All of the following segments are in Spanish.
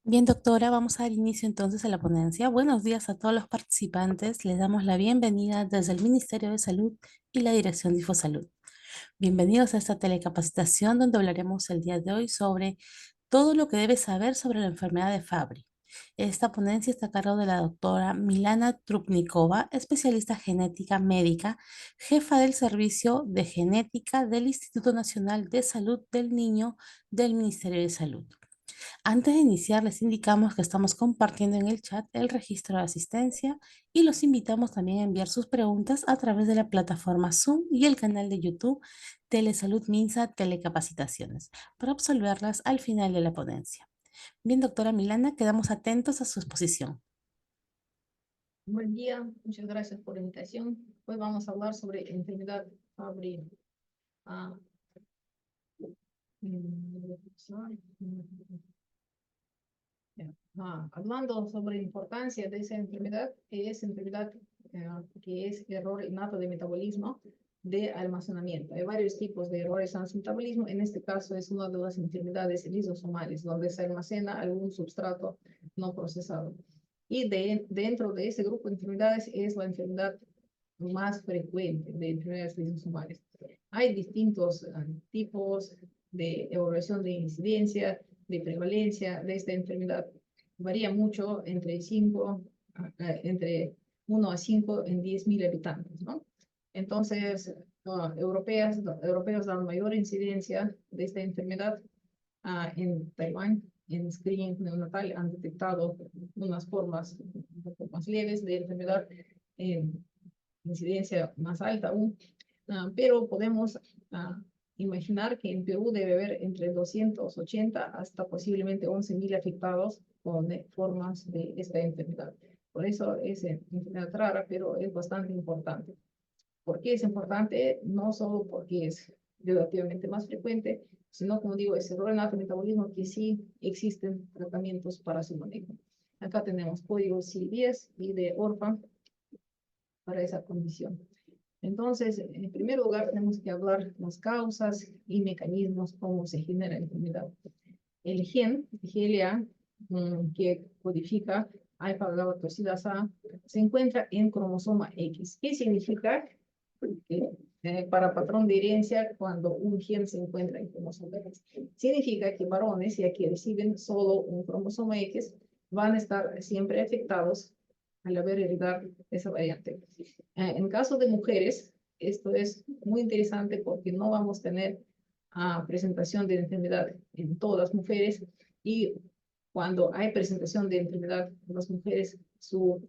Bien, doctora, vamos a dar inicio entonces a la ponencia. Buenos días a todos los participantes. Les damos la bienvenida desde el Ministerio de Salud y la Dirección de Infosalud. Bienvenidos a esta telecapacitación donde hablaremos el día de hoy sobre todo lo que debes saber sobre la enfermedad de Fabry. Esta ponencia está a cargo de la doctora Milana Trupnikova, especialista genética médica, jefa del Servicio de Genética del Instituto Nacional de Salud del Niño del Ministerio de Salud. Antes de iniciar, les indicamos que estamos compartiendo en el chat el registro de asistencia y los invitamos también a enviar sus preguntas a través de la plataforma Zoom y el canal de YouTube Telesalud Minsa Telecapacitaciones para absolverlas al final de la ponencia. Bien, doctora Milana, quedamos atentos a su exposición. Buen día, muchas gracias por la invitación. Hoy vamos a hablar sobre enfermedad Fabry. Ah, sorry. Hablando sobre la importancia de esa enfermedad, que es error innato de metabolismo de almacenamiento. Hay varios tipos de errores en el metabolismo. En este caso es una de las enfermedades lisosomales, donde se almacena algún substrato no procesado. Y dentro de ese grupo de enfermedades es la enfermedad más frecuente de enfermedades lisosomales. Hay distintos tipos de evaluación de incidencia, de prevalencia de esta enfermedad. Varía mucho entre 1 a 5 en 10.000 habitantes, ¿no? Entonces, europeos dan mayor incidencia de esta enfermedad. En Taiwán, en screening neonatal, han detectado unas formas un poco más leves de enfermedad, incidencia más alta aún, pero podemos imaginar que en Perú debe haber entre 280 hasta posiblemente 11.000 afectados con formas de esta enfermedad. Por eso es enfermedad rara, pero es bastante importante. ¿Por qué es importante? No solo porque es relativamente más frecuente, sino, como digo, es error en alto metabolismo que sí existen tratamientos para su manejo. Acá tenemos código C10 y de Orphan para esa condición. Entonces, en primer lugar, tenemos que hablar las causas y mecanismos cómo se genera la enfermedad. El gen, GLA, que codifica alfa-galactosidasa, se encuentra en cromosoma X. ¿Qué significa? Que, para patrón de herencia, cuando un gen se encuentra en cromosoma X, significa que varones, ya que reciben solo un cromosoma X, van a estar siempre afectados al haber heredado esa variante. En caso de mujeres, esto es muy interesante porque no vamos a tener presentación de enfermedad en todas las mujeres, y cuando hay presentación de enfermedad en las mujeres, su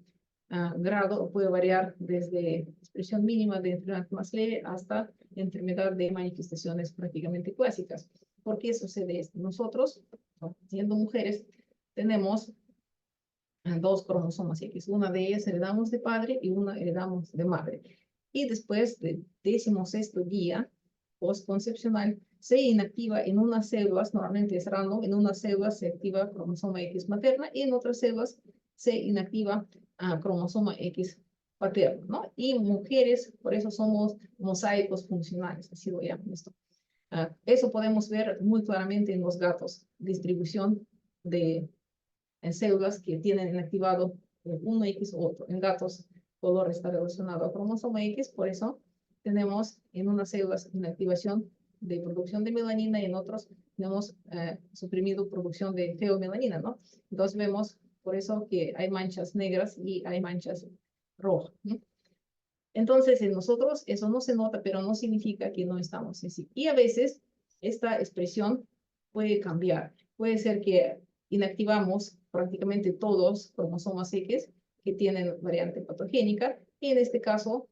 grado puede variar desde expresión mínima de enfermedad más leve hasta enfermedad de manifestaciones prácticamente clásicas. ¿Por qué sucede esto? Nosotros, siendo mujeres, tenemos dos cromosomas X. Una de ellas heredamos de padre y una heredamos de madre. Y después del 16º día postconcepcional, se inactiva en unas células, normalmente es random, en unas células se activa cromosoma X materna y en otras células se inactiva cromosoma X paterno, ¿no? Y mujeres, por eso somos mosaicos funcionales, así lo llaman esto. Eso podemos ver muy claramente en los gatos, distribución de en células que tienen inactivado uno X u otro. En gatos, color está relacionado a cromosoma X, por eso tenemos en unas células inactivación de producción de melanina y en otros tenemos suprimido producción de feomelanina, ¿no? Entonces vemos por eso que hay manchas negras y hay manchas rojas, ¿no? Entonces, en nosotros eso no se nota, pero no significa que no estamos en sí. Y a veces esta expresión puede cambiar. Puede ser que inactivamos prácticamente todos cromosomas X que tienen variante patogénica, y en este caso,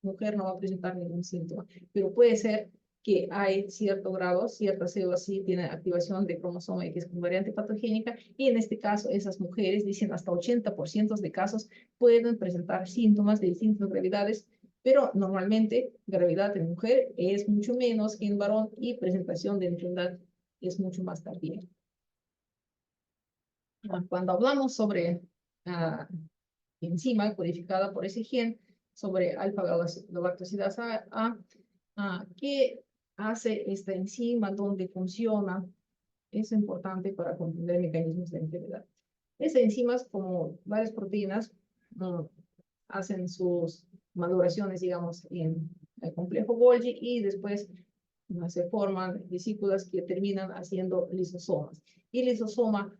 mujer no va a presentar ningún síntoma. Pero puede ser que hay cierto grado, ciertas células sí tienen activación de cromosoma X con variante patogénica, y en este caso esas mujeres dicen hasta 80% de casos pueden presentar síntomas de distintas gravedades, pero normalmente gravedad en mujer es mucho menos que en varón y presentación de enfermedad es mucho más tardía. Cuando hablamos sobre enzima codificada por ese gen, sobre alfa-galactosidasa A, ¿qué hace esta enzima? ¿Dónde funciona? es importante para comprender mecanismos de enfermedad. Esas enzimas, como varias proteínas, hacen sus maduraciones, digamos, en el complejo Golgi y después se forman vesículas que terminan haciendo lisosomas. Y el lisosoma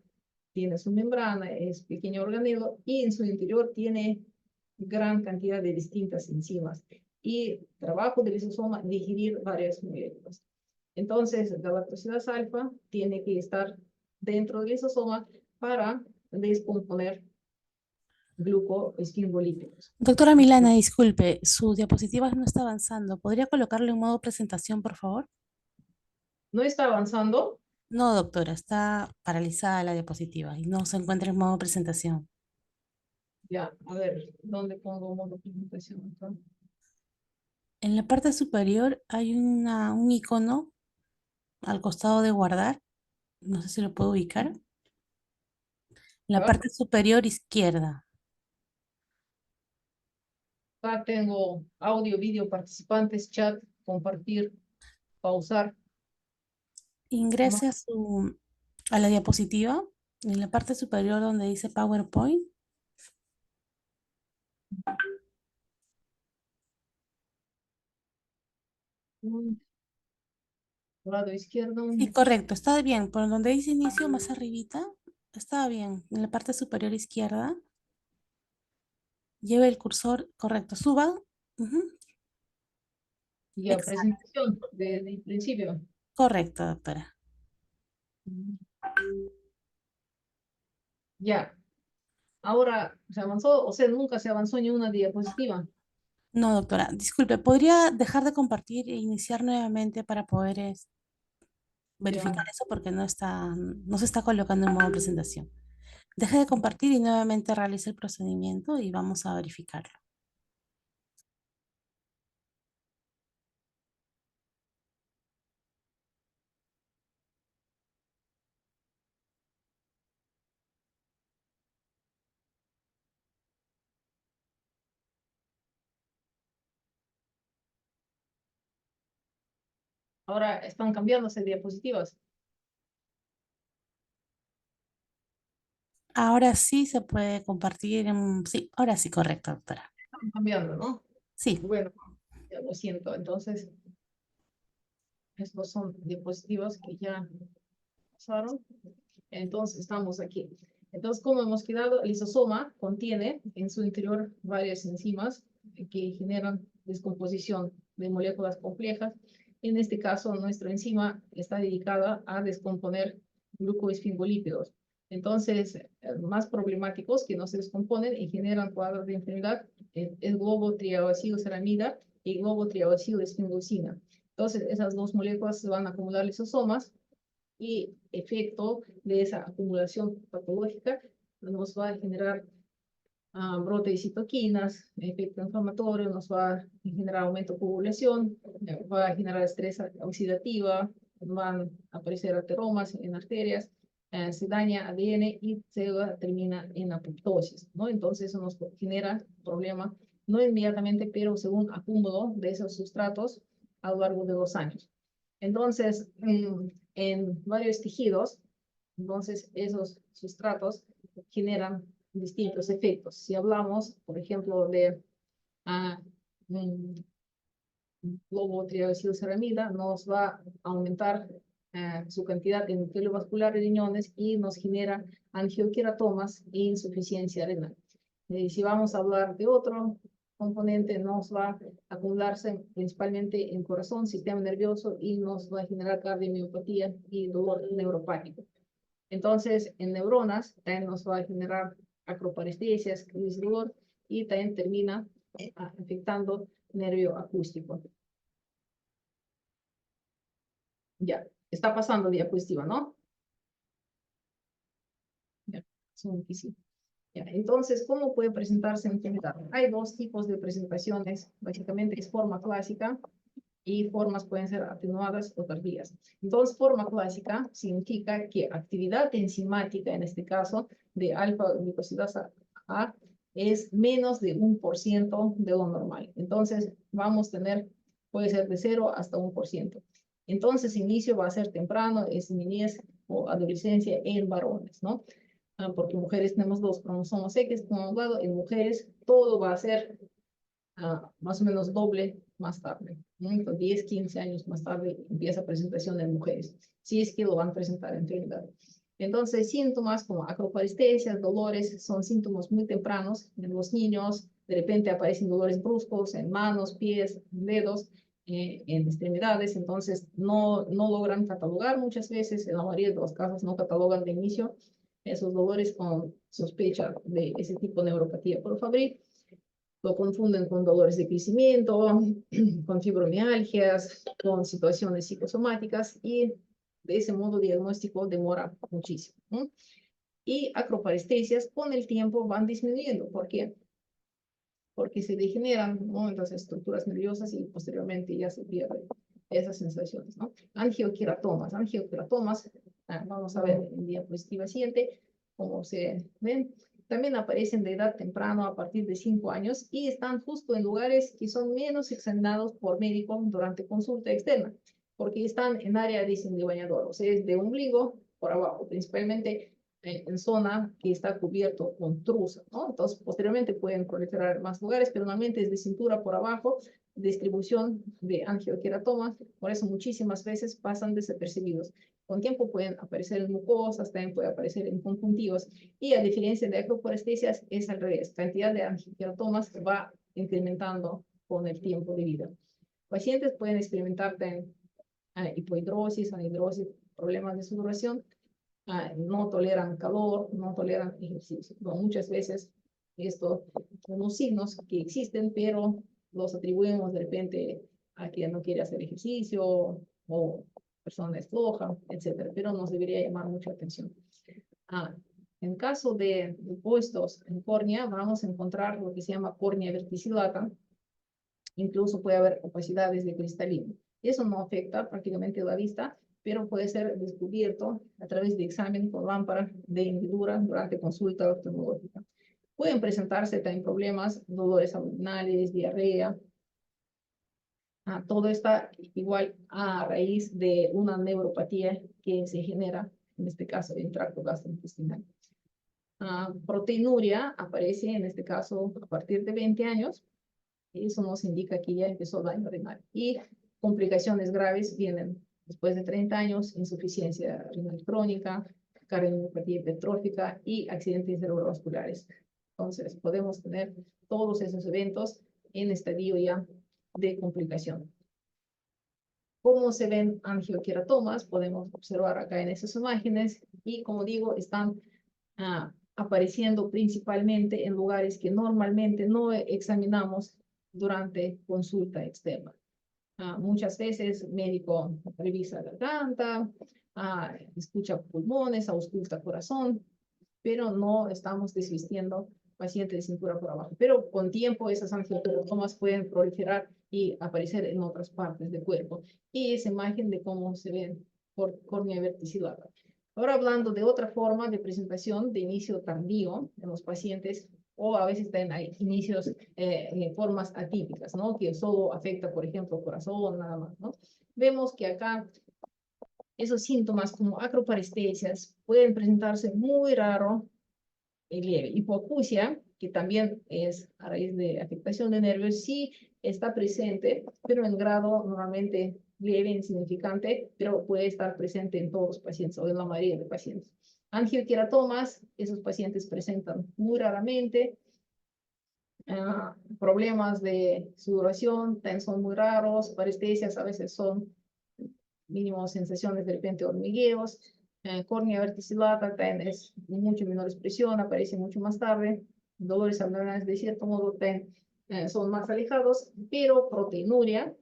tiene su membrana, es pequeño organelo y en su interior tiene gran cantidad de distintas enzimas. Y trabajo del lisosoma, digerir varias moléculas. Entonces, la galactosidasa alfa tiene que estar dentro del lisosoma para descomponer glucoesfingolípidos. Doctora Milana, disculpe, su diapositiva no está avanzando. ¿Podría colocarlo en modo presentación, por favor? No está avanzando. No, doctora, está paralizada la diapositiva y no se encuentra en modo presentación. Ya, a ver, ¿dónde pongo modo presentación? En la parte superior hay un icono al costado de guardar. No sé si lo puedo ubicar. En la Acá parte superior izquierda. tengo audio, vídeo, participantes, chat, compartir, pausar. ¿No? Ingrese a la diapositiva. En la parte superior donde dice PowerPoint. Lado izquierdo. Sí, correcto, está bien. Por donde dice inicio, más arribita, está bien. En la parte superior izquierda, lleve el cursor, correcto, suba. Ujú, Ya, exacto, presentación del principio. correcto, doctora. Ya, ahora se avanzó, o sea, nunca se avanzó ni una diapositiva. No, doctora, disculpe, ¿podría dejar de compartir e iniciar nuevamente para poder Ya. verificar eso? Porque no se está colocando en modo presentación. Deje de compartir y nuevamente realice el procedimiento y vamos a verificarlo. Ahora están cambiándose diapositivas. Ahora sí se puede compartir. Sí, ahora sí, correcto, doctora. Están cambiando, ¿no? Sí. Bueno, ya lo siento. Entonces, estos son diapositivas que ya pasaron. Entonces, estamos aquí. Entonces, como hemos quedado, el lisosoma contiene en su interior varias enzimas que generan descomposición de moléculas complejas. En este caso, nuestra enzima está dedicada a descomponer glucoesfingolípidos. Entonces, más problemáticos que no se descomponen y generan cuadros de enfermedad es globotriaoacilceramida y globotriaoacilesfingosina. Entonces, esas dos moléculas se van a acumular lisosomas y efecto de esa acumulación patológica nos va a generar brote de citoquinas, efecto inflamatorio, nos va a generar aumento de coagulación, va a generar estrés oxidativa, van a aparecer ateromas en arterias, se daña ADN y se termina en apoptosis, ¿no? Entonces eso nos genera problema, no inmediatamente, pero según acúmulo de esos sustratos a lo largo de los años. Entonces, en varios tejidos, entonces esos sustratos generan distintos efectos. Si hablamos, por ejemplo, de globotriaosilceramida, nos va a aumentar su cantidad de núcleo vascular de riñones y nos genera angioqueratomas e insuficiencia renal. Si vamos a hablar de otro componente, nos va a acumularse principalmente en corazón, sistema nervioso y nos va a generar cardiomiopatía y dolor neuropático. Entonces, en neuronas también nos va a generar acroparestesias, crisis de dolor y también termina afectando nervio acústico. Ya, está pasando diapositiva, ¿no? Ya, ya, entonces, ¿cómo puede presentarse enfermedad? Hay dos tipos de presentaciones, básicamente es forma clásica y formas pueden ser atenuadas o tardías. Entonces, forma clásica significa que actividad enzimática, en este caso, de alfa-glucosidasa A, es menos de 1% de lo normal. Entonces, vamos a tener, puede ser de 0 hasta 1%. Entonces, inicio va a ser temprano, es niñez, o adolescencia en varones, ¿no? Porque mujeres tenemos dos cromosomas X, como hablado, en mujeres todo va a ser más o menos doble más tarde, ¿no? Entonces, 10, 15 años más tarde empieza presentación en mujeres, si es que lo van a presentar en Trinidad. Entonces, síntomas como acroparestesias, dolores, son síntomas muy tempranos en los niños. De repente aparecen dolores bruscos en manos, pies, dedos, en extremidades. Entonces, no logran catalogar muchas veces. En la mayoría de los casos no catalogan de inicio esos dolores con sospecha de ese tipo de neuropatía por Fabry. Lo confunden con dolores de crecimiento, con fibromialgias, con situaciones psicosomáticas y de ese modo diagnóstico demora muchísimo, ¿no? Y acroparestesias con el tiempo van disminuyendo. ¿Por qué? Porque se degeneran, ¿no?, en las estructuras nerviosas y posteriormente ya se pierden esas sensaciones, ¿no? Angiokeratomas, vamos a ver en la diapositiva siguiente cómo se ven. También aparecen de edad temprana a partir de 5 años y están justo en lugares que son menos examinados por médico durante consulta externa, porque están en área de bañador, o sea, es de ombligo por abajo, principalmente en zona que está cubierto con trusa, ¿no? Entonces, posteriormente pueden proliferar en más lugares, pero normalmente es de cintura por abajo, distribución de angiokeratomas, por eso muchísimas veces pasan desapercibidos. Con tiempo pueden aparecer en mucosas, también puede aparecer en conjuntivos, y a diferencia de acroparestesias, es al revés, cantidad de angiokeratomas va incrementando con el tiempo de vida. Pacientes pueden experimentar hipohidrosis, anhidrosis, problemas de sudoración, no toleran calor, no toleran ejercicio. Bueno, muchas veces estos son los signos que existen, pero los atribuimos de repente a que no quiere hacer ejercicio o persona es floja, etcétera, pero nos debería llamar mucha atención. En caso de opuestos en córnea, vamos a encontrar lo que se llama córnea verticillata, incluso puede haber opacidades de cristalino. Eso no afecta prácticamente la vista, pero puede ser descubierto a través de examen con lámpara de hendidura durante consulta oftalmológica. Pueden presentarse también problemas, dolores abdominales, diarrea. Todo está igual a raíz de una neuropatía que se genera, en este caso, en el tracto gastrointestinal. Proteinuria aparece, en este caso, a partir de 20 años. Eso nos indica que ya empezó daño renal. Y complicaciones graves vienen después de 30 años, insuficiencia renal crónica, cardiopatía hipertrófica y accidentes cerebrovasculares. Entonces, podemos tener todos esos eventos en estadio ya de complicación. ¿Cómo se ven angiokeratomas? Podemos observar acá en esas imágenes y, como digo, están apareciendo principalmente en lugares que normalmente no examinamos durante consulta externa. Muchas veces el médico revisa la garganta, escucha pulmones, ausculta corazón, pero no estamos desvistiendo paciente de cintura por abajo. Pero con tiempo esas angiokeratomas pueden proliferar y aparecer en otras partes del cuerpo. Y esa imagen de cómo se ve por córnea verticillata. Ahora hablando de otra forma de presentación de inicio tardío en los pacientes, o a veces también hay inicios en formas atípicas, ¿no? Que solo afecta, por ejemplo, corazón, nada más, ¿no? Vemos que acá esos síntomas como acroparestesias pueden presentarse muy raro y leve. Hipoacusia, que también es a raíz de afectación de nervios, sí está presente, pero en grado normalmente leve, insignificante, pero puede estar presente en todos los pacientes o en la mayoría de pacientes. Angiokeratomas, esos pacientes presentan muy raramente. Problemas de sudoración también son muy raros. Parestesias a veces son mínimo sensaciones de repente hormigueos. Córnea verticillata también es mucho menor expresión, aparece mucho más tarde. Dolores abdominales de cierto modo también son más alejados, pero proteinuria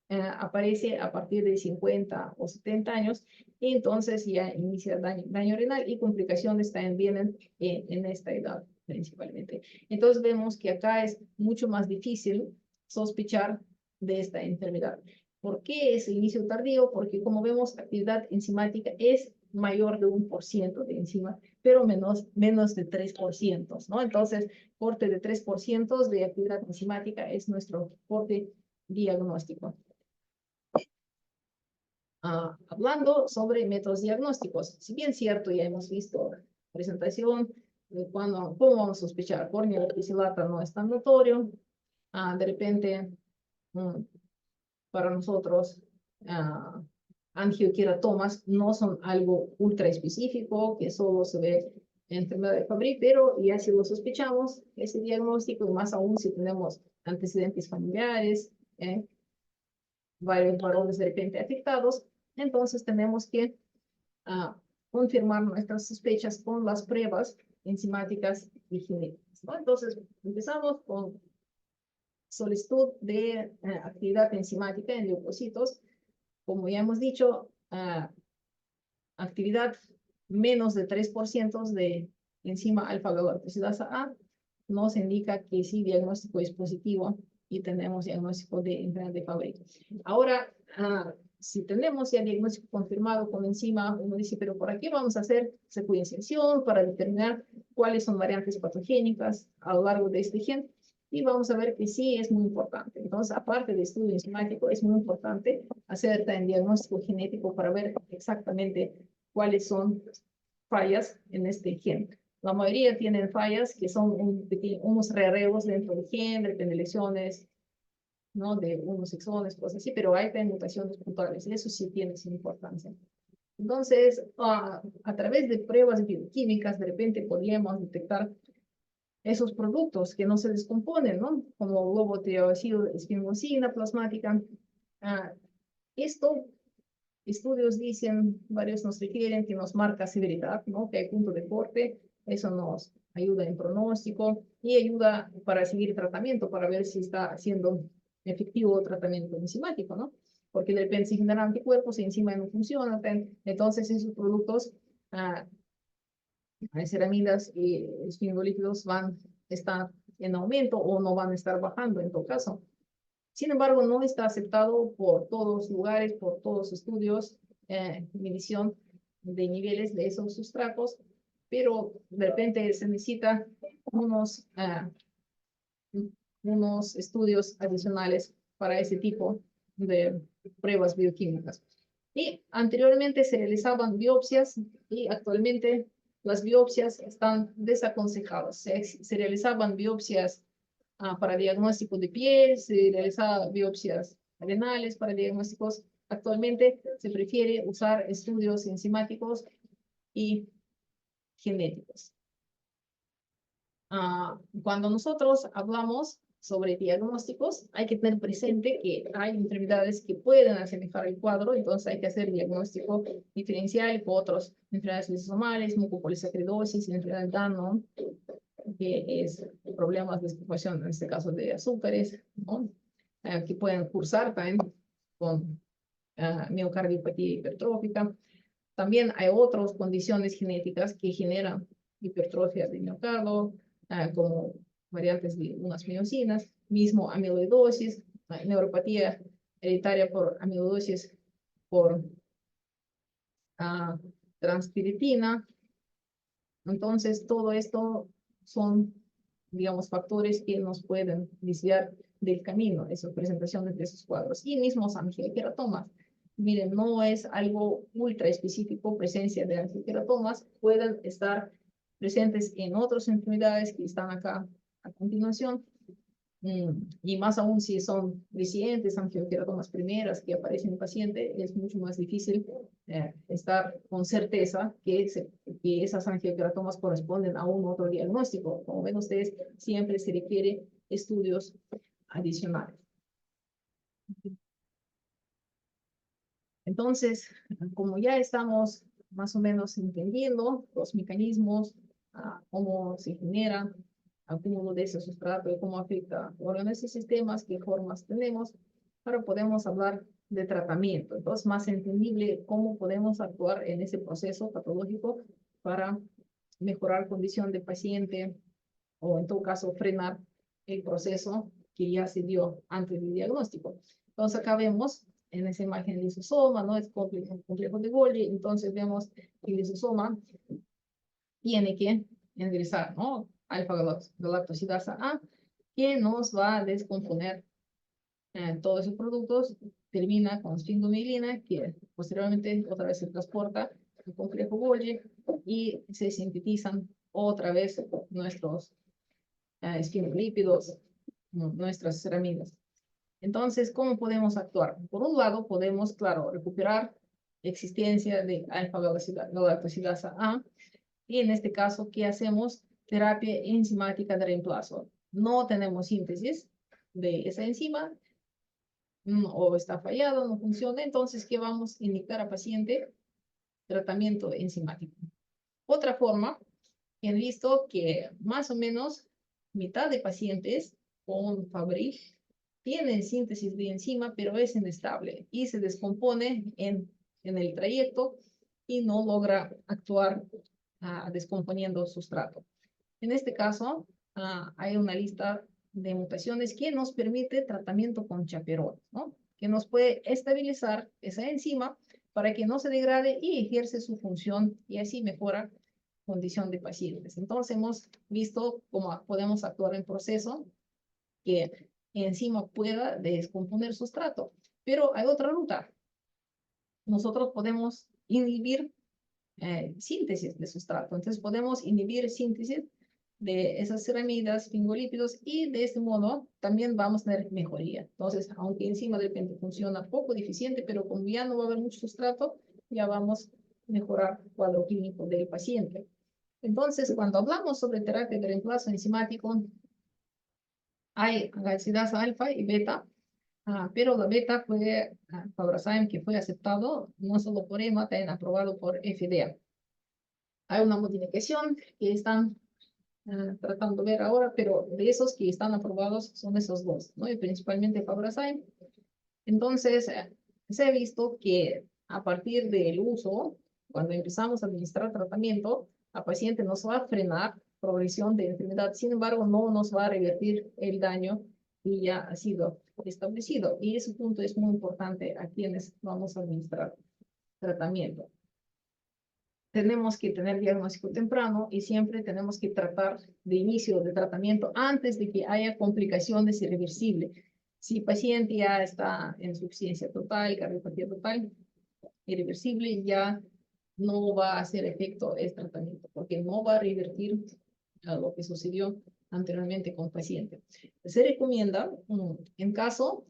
aparece a partir de 50 o 70 años, y entonces ya inicia daño renal y complicaciones también vienen en esta edad principalmente. Entonces vemos que acá es mucho más difícil sospechar de esta enfermedad. ¿Por qué es el inicio tardío? Porque como vemos, actividad enzimática es mayor de 1% de enzima, pero menos de 3%, ¿no? Entonces, corte de 3% de actividad enzimática es nuestro corte diagnóstico. hablando sobre métodos diagnósticos. Si bien cierto, ya hemos visto presentación de cómo vamos a sospechar córnea verticillata no es tan notorio. De repente, para nosotros, angioqueratomas no son algo ultra específico que solo se ve en enfermedad de Fabry, pero ya si lo sospechamos, ese diagnóstico, y más aún si tenemos antecedentes familiares, varios varones de repente afectados, entonces tenemos que confirmar nuestras sospechas con las pruebas enzimáticas y genéticas, ¿no? Entonces, empezamos con solicitud de actividad enzimática en leucocitos. Como ya hemos dicho, actividad menos de 3% de enzima alfa-galactosidasa A nos indica que sí, diagnóstico es positivo y tenemos diagnóstico de enfermedad de Fabry. Ahora, si tenemos ya diagnóstico confirmado con enzima, uno dice, pero ¿por qué vamos a hacer secuenciación para determinar cuáles son variantes patogénicas a lo largo de este gen? Y vamos a ver que sí es muy importante. Entonces, aparte del estudio enzimático, es muy importante hacer también diagnóstico genético para ver exactamente cuáles son fallas en este gen. La mayoría tienen fallas que son unos rearreglos dentro del gen, depende de lesiones, ¿no? De unos exones, cosas así, pero hay también mutaciones puntuales. Eso sí tiene su importancia. Entonces, a través de pruebas bioquímicas, de repente podríamos detectar esos productos que no se descomponen, ¿no? Como globotriaosina plasmática. Esto, estudios dicen, varios nos refieren que nos marca severidad, ¿no? Que hay punto de corte, eso nos ayuda en pronóstico y ayuda para seguir tratamiento, para ver si está siendo efectivo el tratamiento enzimático, ¿no? Porque de repente se generan anticuerpos y encima no funciona, entonces esos productos, ceramidas y esfingolípidos están en aumento o no van a estar bajando en todo caso. Sin embargo, no está aceptado por todos los lugares, por todos los estudios, medición de niveles de esos sustratos, pero de repente se necesita unos estudios adicionales para ese tipo de pruebas bioquímicas. Y anteriormente se realizaban biopsias y actualmente las biopsias están desaconsejadas. Se realizaban biopsias para diagnóstico de piel, se realizaban biopsias renales para diagnósticos. Actualmente se prefiere usar estudios enzimáticos y genéticos. Cuando nosotros hablamos sobre diagnósticos, hay que tener presente que hay enfermedades que pueden asemejar el cuadro, entonces hay que hacer diagnóstico diferencial con otras enfermedades lisosomales, mucopolisacaridosis, enfermedad de Danon, que es problemas de expulsión, en este caso de azúcares, ¿no? Que pueden cursar también con miocardiopatía hipertrófica. También hay otras condiciones genéticas que generan hipertrofia de miocardio, como variantes de unas miosinas, mismo amiloidosis, neuropatía hereditaria por amiloidosis por transtiritina. Entonces, todo esto son, digamos, factores que nos pueden desviar del camino, esas presentaciones de esos cuadros. Y mismos angiokeratomas. Miren, no es algo ultra específico, presencia de angiokeratomas, pueden estar presentes en otras enfermedades que están acá a continuación, y más aún si son recientes, angiokeratomas primeras que aparecen en el paciente, es mucho más difícil estar con certeza que esas angiokeratomas corresponden a un otro diagnóstico. Como ven ustedes, siempre se requiere estudios adicionales. Entonces, como ya estamos más o menos entendiendo los mecanismos, cómo se genera acúmulo de ese sustrato y cómo afecta órganos y sistemas, qué formas tenemos, ahora podemos hablar de tratamiento. Entonces, más entendible cómo podemos actuar en ese proceso patológico para mejorar condición del paciente o en todo caso frenar el proceso que ya se dio antes del diagnóstico. Entonces, acá vemos en esa imagen el lisosoma, ¿no? Es complejo de Golgi, entonces vemos que el lisosoma tiene que ingresar, ¿no? Alfa-galactosidasa A, que nos va a descomponer todos esos productos termina con sfingomielina, que posteriormente otra vez se transporta al complejo Golgi y se sintetizan otra vez nuestros esfingolípidos, nuestras ceramidas. Entonces, ¿cómo podemos actuar? Por un lado, podemos, claro, recuperar existencia de alfa-galactosidasa A, y en este caso, ¿qué hacemos? Terapia enzimática de reemplazo. No tenemos síntesis de esa enzima, o está fallado, no funciona, entonces, ¿qué vamos a indicar al paciente? Tratamiento enzimático. Otra forma, han visto que más o menos mitad de pacientes con Fabry tienen síntesis de enzima, pero es inestable y se descompone en el trayecto y no logra actuar descomponiendo sustrato. En este caso, hay una lista de mutaciones que nos permite tratamiento con chaperón, ¿no? Que nos puede estabilizar esa enzima para que no se degrade y ejerce su función y así mejora condición de pacientes. Entonces hemos visto cómo podemos actuar en proceso que enzima pueda descomponer sustrato. Pero hay otra ruta. Nosotros podemos inhibir síntesis de sustrato. Entonces podemos inhibir síntesis de esas ceramidas, fingolípidos, y de este modo también vamos a tener mejoría. Entonces, aunque enzima de repente funciona poco deficiente, pero como ya no va a haber mucho sustrato, ya vamos a mejorar el cuadro clínico del paciente. Entonces, cuando hablamos sobre terapia de reemplazo enzimático, hay galactosidasa alfa y beta, pero la beta fue Fabrazyme, que fue aceptado no solo por EMA, también aprobado por FDA. Hay una modificación que están tratando de ver ahora, pero de esos que están aprobados son esos dos, ¿no? Y principalmente Fabrazyme. Entonces, se ha visto que a partir del uso, cuando empezamos a administrar tratamiento, a paciente nos va a frenar progresión de enfermedad, sin embargo, no nos va a revertir el daño que ya ha sido establecido. Y ese punto es muy importante a quienes vamos a administrar tratamiento. Tenemos que tener diagnóstico temprano y siempre tenemos que tratar de inicio de tratamiento antes de que haya complicaciones irreversibles. Si el paciente ya está en insuficiencia total, cardiopatía total, irreversible, ya no va a hacer efecto este tratamiento, porque no va a revertir a lo que sucedió anteriormente con el paciente. Se recomienda, en caso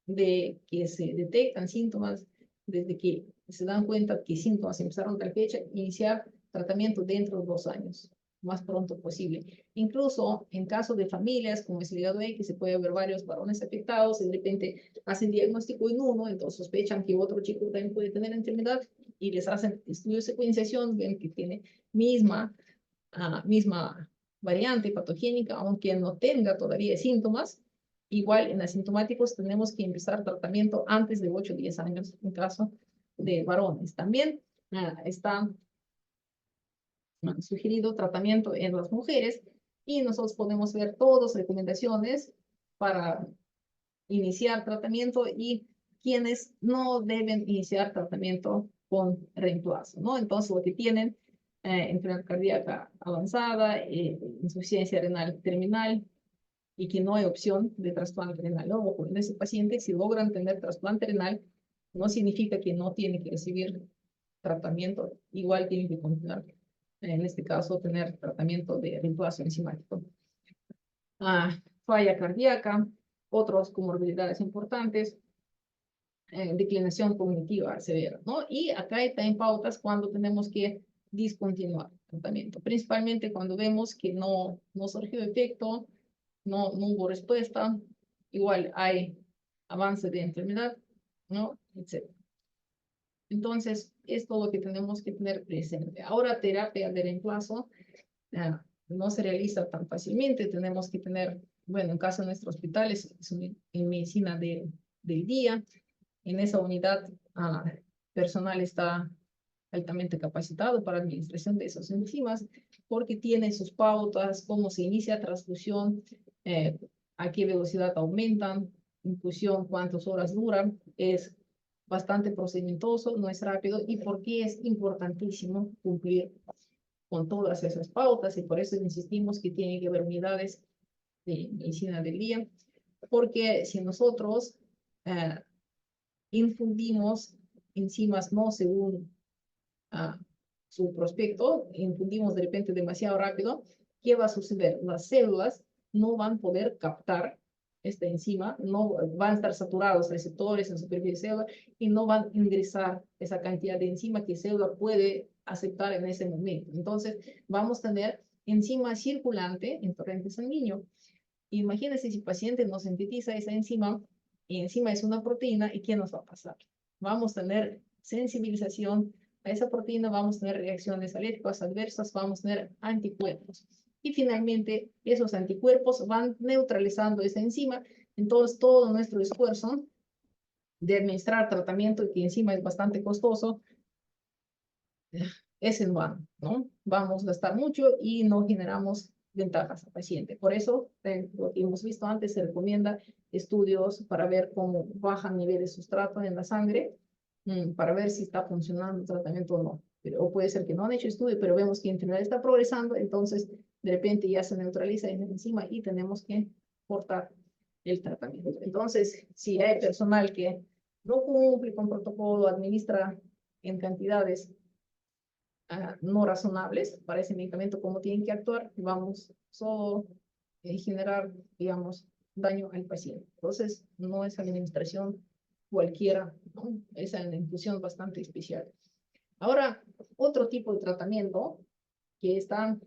de que se detectan síntomas, desde que se dan cuenta que síntomas empezaron a tal fecha, iniciar tratamiento dentro de 2 años, más pronto posible. Incluso en caso de familias, como es el hígado que se puede ver varios varones afectados, y de repente hacen diagnóstico en uno, entonces sospechan que otro chico también puede tener enfermedad, y les hacen estudios de secuenciación, ven que tiene misma variante patogénica, aunque no tenga todavía síntomas. Igual en asintomáticos tenemos que empezar tratamiento antes de 8 o 10 años en caso de varones. También está sugerido tratamiento en las mujeres, y nosotros podemos ver todas recomendaciones para iniciar tratamiento y quienes no deben iniciar tratamiento con reemplazo, ¿no? Entonces, lo que tienen enfermedad cardíaca avanzada, insuficiencia renal terminal, y que no hay opción de trasplante renal. Ojo, en ese paciente, si logran tener trasplante renal, no significa que no tiene que recibir tratamiento, igual tiene que continuar, en este caso, tener tratamiento de reemplazo enzimático. Falla cardíaca, otras comorbilidades importantes, declinación cognitiva severa, ¿no? Y acá está en pautas cuando tenemos que discontinuar el tratamiento, principalmente cuando vemos que no surgió efecto, no hubo respuesta, igual hay avance de enfermedad, ¿no? Etcétera. Entonces, es todo lo que tenemos que tener presente. Ahora, terapia de reemplazo no se realiza tan fácilmente. Tenemos que tener, bueno, en caso de nuestros hospitales, en medicina del día, en esa unidad, personal está altamente capacitado para administración de esas enzimas, porque tiene sus pautas, cómo se inicia transfusión, a qué velocidad aumentan, infusión, cuántas horas duran, es bastante procedimentoso, no es rápido, y por qué es importantísimo cumplir con todas esas pautas, y por eso insistimos que tiene que haber unidades de medicina del día, porque si nosotros infundimos enzimas no según su prospecto, infundimos de repente demasiado rápido, ¿qué va a suceder? Las células no van a poder captar esta enzima, no van a estar saturados receptores en superficie celular y no van a ingresar esa cantidad de enzima que la célula puede aceptar en ese momento. Entonces, vamos a tener enzima circulante en torrente sanguíneo. Imagínense si el paciente no sintetiza esa enzima y encima es una proteína, ¿y qué nos va a pasar? Vamos a tener sensibilización a esa proteína, vamos a tener reacciones alérgicas adversas, vamos a tener anticuerpos. Y finalmente, esos anticuerpos van neutralizando esa enzima. Entonces, todo nuestro esfuerzo de administrar tratamiento, y que encima es bastante costoso, es en vano, ¿no? Vamos a gastar mucho y no generamos ventajas al paciente. Por eso, lo que hemos visto antes, se recomienda estudios para ver cómo bajan niveles de sustrato en la sangre, para ver si está funcionando el tratamiento o no. O puede ser que no han hecho estudio, pero vemos que en general está progresando, entonces de repente ya se neutraliza esa enzima y tenemos que cortar el tratamiento. Entonces, si hay personal que no cumple con protocolo, administra en cantidades no razonables para ese medicamento, cómo tienen que actuar, vamos solo a generar, digamos, daño al paciente. Entonces, no es administración cualquiera, ¿no? Es una infusión bastante especial. Ahora, otro tipo de tratamiento que está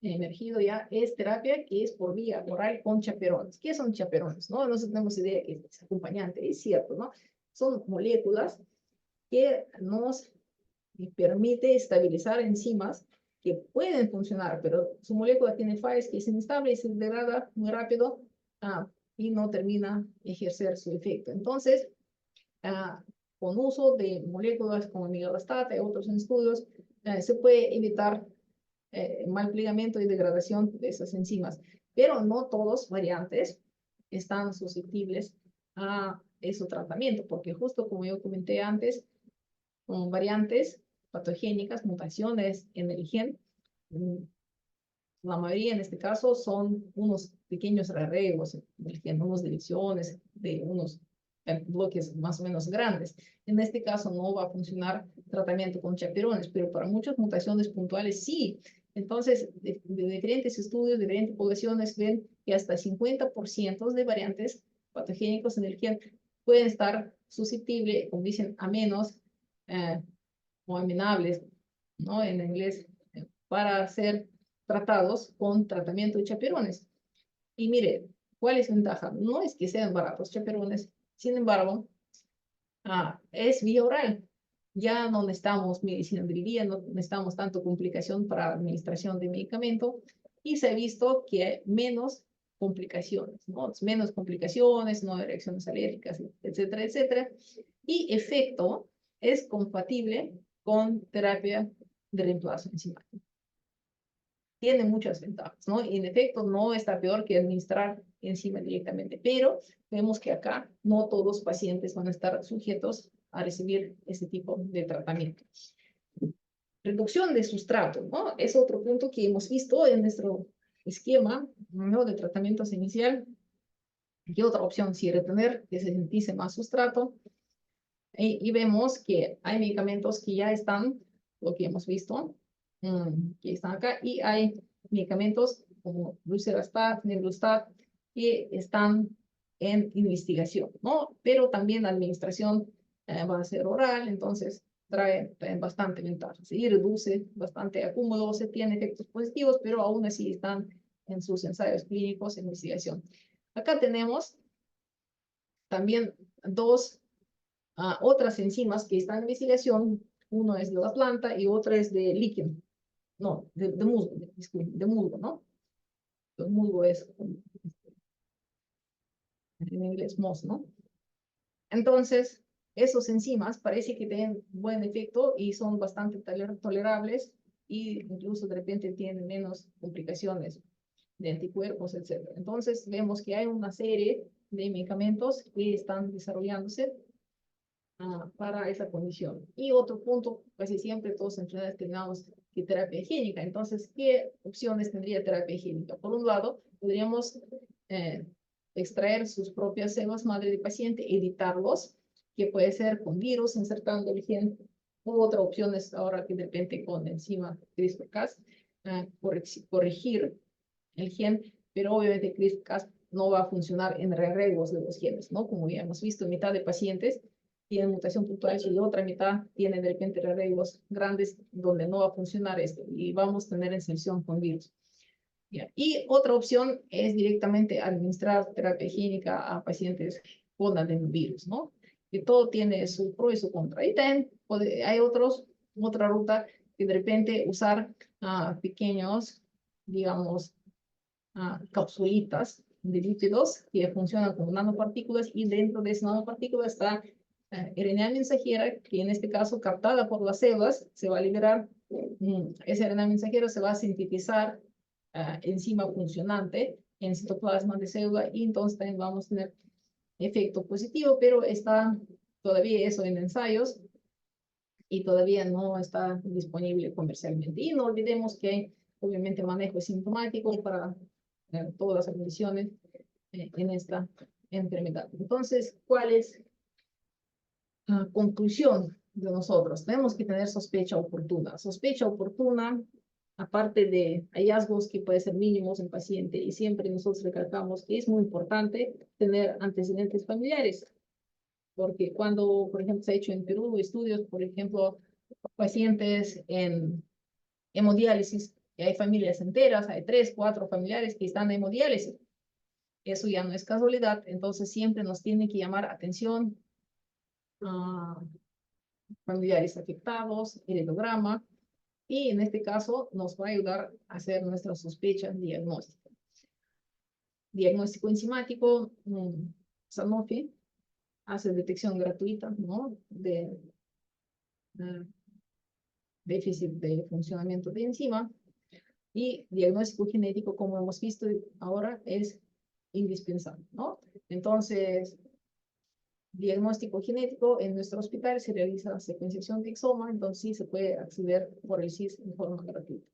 emergido ya es terapia que es por vía oral con chaperones. ¿Qué son chaperones? No, no tenemos idea que es acompañante, es cierto, ¿no? Son moléculas que nos permite estabilizar enzimas que pueden funcionar, pero su molécula tiene fallas, que es inestable y se degrada muy rápido y no termina de ejercer su efecto. Entonces, con uso de moléculas como migalastat y otros estudios, se puede evitar mal plegamiento y degradación de esas enzimas, pero no todos variantes están susceptibles a ese tratamiento, porque justo como yo comenté antes, con variantes patogénicas, mutaciones en el gen, la mayoría en este caso son unos pequeños rearreglos en el gen, unas deleciones de unos bloques más o menos grandes. En este caso no va a funcionar tratamiento con chaperones, pero para muchas mutaciones puntuales sí. Entonces, de diferentes estudios, de diferentes poblaciones, ven que hasta 50% de variantes patogénicos en el gen pueden estar susceptibles, como dicen, a menos o amenables, ¿no? En inglés, para ser tratados con tratamiento de chaperones. Y mire, ¿cuál es la ventaja? No es que sean baratos chaperones, sin embargo, es vía oral. Ya no necesitamos medicina del día, no necesitamos tanto complicación para administración de medicamento y se ha visto que hay menos complicaciones, ¿no? Menos complicaciones, no hay reacciones alérgicas, etcétera, etcétera. Y efecto es compatible con terapia de reemplazo enzimático. Tiene muchas ventajas, ¿no? Y en efecto no está peor que administrar enzima directamente, pero vemos que acá no todos los pacientes van a estar sujetos a recibir ese tipo de tratamiento. Reducción de sustrato, ¿no? Es otro punto que hemos visto en nuestro esquema, ¿no? De tratamientos inicial. ¿Qué otra opción? Si retener, que se sintetice más sustrato. Y vemos que hay medicamentos que ya están, lo que hemos visto, que están acá, y hay medicamentos como lucerastat, neglustat, que están en investigación, ¿no? Pero también la administración va a ser oral, entonces trae bastante ventajas y reduce bastante acúmulo, se tiene efectos positivos, pero aún así están en sus ensayos clínicos en investigación. Acá tenemos también dos otras enzimas que están en investigación. Uno es de la planta y otra es de líquido. No, de musgo, disculpe, de musgo, ¿no? El musgo es en inglés moss, ¿no? Entonces, esos enzimas parece que tienen buen efecto y son bastante tolerables y incluso de repente tienen menos complicaciones de anticuerpos, etc. Entonces, vemos que hay una serie de medicamentos que están desarrollándose para esa condición. Y otro punto, casi siempre todos las enfermedades tenemos que terapia higiénica. Entonces, ¿qué opciones tendría terapia higiénica? Por un lado, podríamos extraer sus propias células madre del paciente, editarlos, que puede ser con virus insertando el gen, u otra opción es ahora que de repente con enzima CRISPR-Cas corregir el gen, pero obviamente CRISPR-Cas no va a funcionar en rearreglos de los genes, ¿no? Como ya hemos visto, mitad de pacientes tienen mutación puntual y otra mitad tienen de repente rearreglos grandes donde no va a funcionar esto y vamos a tener inserción con virus. ¿Ya? Y otra opción es directamente administrar terapia higiénica a pacientes con adenovirus, ¿no? Que todo tiene su pro y su contra. Y también hay otra ruta que de repente usar pequeños, digamos, capsulitas de lípidos que funcionan como nanopartículas y dentro de esas nanopartículas está RNA mensajera que en este caso captada por las células se va a liberar, ese RNA mensajero se va a sintetizar enzima funcionante en citoplasma de célula y entonces también vamos a tener efecto positivo, pero está todavía eso en ensayos y todavía no está disponible comercialmente. Y no olvidemos que obviamente manejo es sintomático para todas las condiciones en esta enfermedad. Entonces, ¿cuál es la conclusión de nosotros? Tenemos que tener sospecha oportuna. Sospecha oportuna, aparte de hallazgos que pueden ser mínimos en paciente, y siempre nosotros recalcamos que es muy importante tener antecedentes familiares, porque cuando, por ejemplo, se ha hecho en Perú estudios, por ejemplo, pacientes en hemodiálisis, y hay familias enteras, hay 3, 4 familiares que están en hemodiálisis. Eso ya no es casualidad, entonces siempre nos tiene que llamar atención a familiares afectados, heredograma, y en este caso nos va a ayudar a hacer nuestra sospecha diagnóstica. Diagnóstico enzimático, Sanofi hace detección gratuita, ¿no? De déficit de funcionamiento de enzima, y diagnóstico genético, como hemos visto ahora, es indispensable, ¿no? Entonces, diagnóstico genético en nuestro hospital se realiza secuenciación de exoma, entonces sí se puede acceder por el CIS en forma gratuita.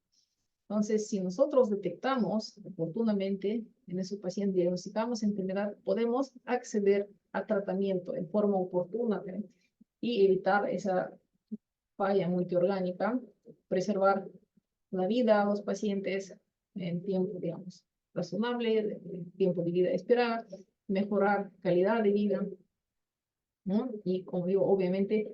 Entonces, si nosotros detectamos oportunamente en ese paciente, diagnosticamos enfermedad, podemos acceder a tratamiento en forma oportuna, ¿eh? Y evitar esa falla multiorgánica, preservar la vida a los pacientes en tiempo, digamos, razonable, tiempo de vida esperada, mejorar calidad de vida, ¿no? Y como digo, obviamente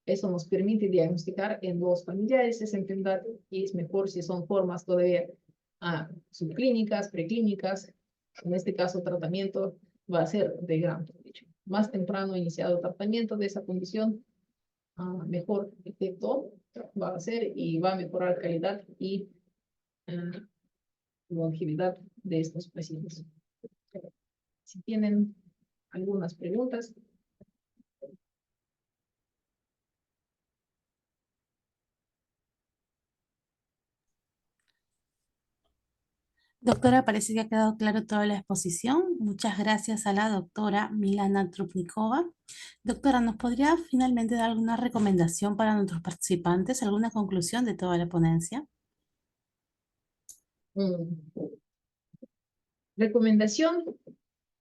eso nos permite diagnosticar en los familiares esa enfermedad y es mejor si son formas todavía subclínicas, preclínicas. En este caso, tratamiento va a ser de gran provecho. Más temprano iniciado tratamiento de esa condición, mejor efecto va a ser y va a mejorar calidad y longevidad de estos pacientes. Si tienen algunas preguntas. Doctora, parece que ha quedado claro toda la exposición. Muchas gracias a la doctora Milana Trupnikova. Doctora, ¿nos podría finalmente dar alguna recomendación para nuestros participantes, alguna conclusión de toda la ponencia? mm, Recomendación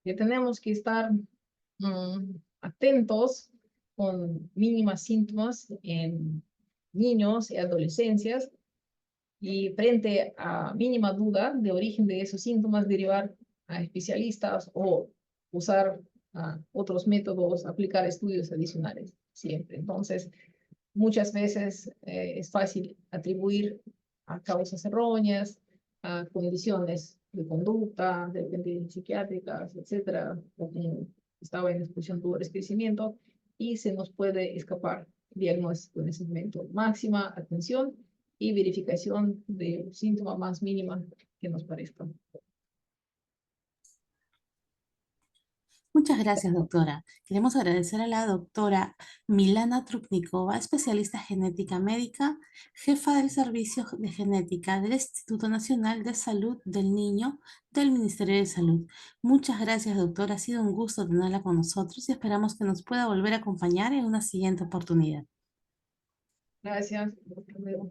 que tenemos que estar atentos con mínimas síntomas en niños y adolescencias y frente a mínima duda de origen de esos síntomas, derivar a especialistas o usar otros métodos, aplicar estudios adicionales siempre. Entonces, muchas veces es fácil atribuir a causas erróneas, a condiciones de conducta, de repente psiquiátricas, etcétera, o como estaba en exposición tuvo crecimiento, y se nos puede escapar diagnóstico en ese momento. Máxima atención y verificación de síntoma más mínima que nos parezca. Muchas gracias, doctora. Queremos agradecer a la doctora Milana Trupnikova, especialista en genética médica, jefa del Servicio de Genética del Instituto Nacional de Salud del Niño del Ministerio de Salud. Muchas gracias, doctora. Ha sido un gusto tenerla con nosotros y esperamos que nos pueda volver a acompañar en una siguiente oportunidad. Gracias. Hasta luego.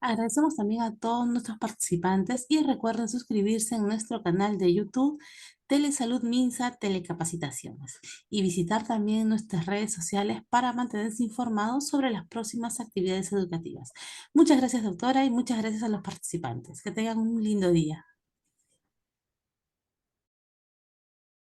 Agradecemos también a todos nuestros participantes y recuerden suscribirse en nuestro canal de YouTube Telesalud Minsa Telecapacitaciones y visitar también nuestras redes sociales para mantenerse informados sobre las próximas actividades educativas. Muchas gracias, doctora, y muchas gracias a los participantes. Que tengan un lindo día.